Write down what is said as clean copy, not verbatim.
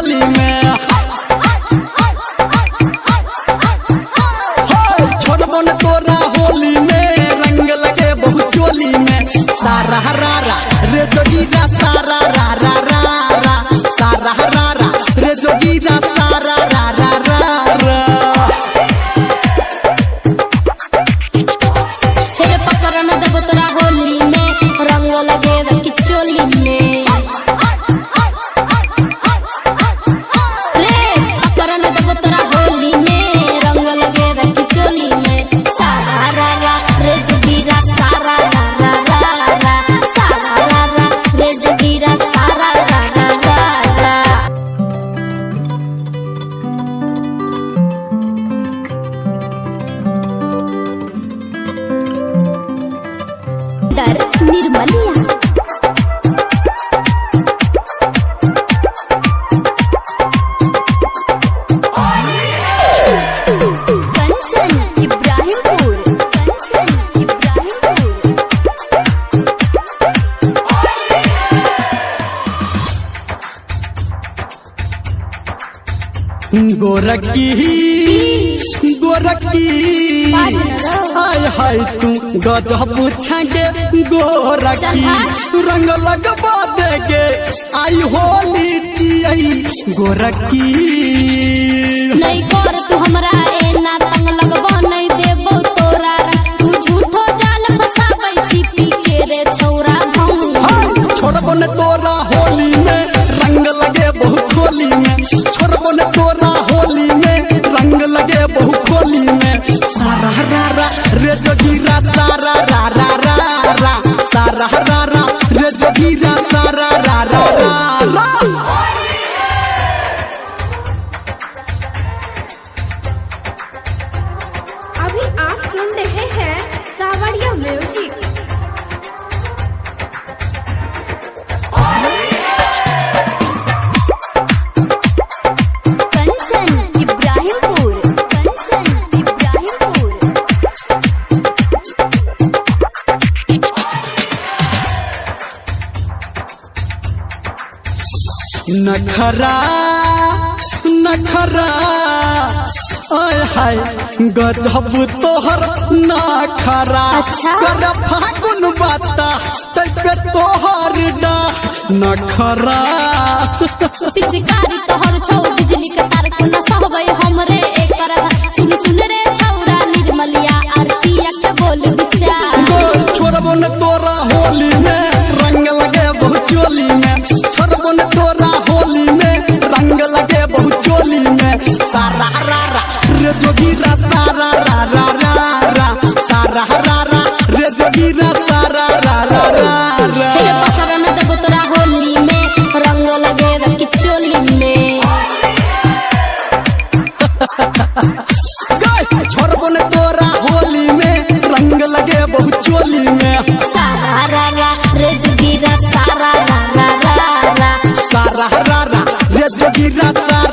चोली में। छोड़बो न तोरा होली में रंग लगे बहुत चोली में। सारा रारा रे जोगीरा सारा रारा रारा सारा रारा रे जोगीरा सारा रारा रारा। फिर पकड़ न देबो तोरा होली में रंग लगे कि चोली में। रे पकड़ न देबो तोरा होली में रंग लगे कि चोली में। सारा रारा रे जोगीरा सारा रारा रारा सारा रारा रे जोगीरा सारा रारा रारा। डर निर्मलिया कंचन इब्राहिमपुर कंचन इब्राहिमपुर। गोरकी गोरकी हाय हाय तू गजब छागे गोरकी रंग लगबा देगे आई होली चियई गोरकी। नहीं कर तू हमरा एना तंग लगबो नहीं देबो तोरा तू झूठो जाल फसाबै छी पी के रे छौरा भंग। छोड़बो न तोरा होली में रंग लगे बहुत होली में। छोड़बो न तोरा होली में रंग लगे बहुत होली में। सारा रारा रे जोगीरा सारा रारा रारा सारा रारा रे जोगीरा सारा रारा रारा। अभी आप सुन रहे हैं सावरिया म्यूजिक। कंचन इब्राहिमपुर कंचन इब्राहिमपुर। नखरा नखरा आय हाय गजब तोहर नखरा। अच्छा। कर फागुन बाता तैपे तोहर डा नखरा। पिचकारी तोहर छौ बिजली के तार को न सहबै हमरे एकर। सुन सुन रे छौरा निर्मलिया आरतिया के बोल विचार। छोड़बो न तोरा होली में रंग लगे बहुत चोली में। छोड़बो न तोरा होली में रंग लगे बहुत चोली में। सारा रारा रे जोगीरा सारा रारा रारा सारा रारा रे जोगीरा सारा रारा रारा। फिर पकड़ न देबो तोरा होली में रंग लगे कि चोली में। छोड़बो न तोरा होली में रंग लगे बहुत चोली में। सारा रारा रे जोगीरा सारा रारा रारा सारा रारा रे जोगीरा सारा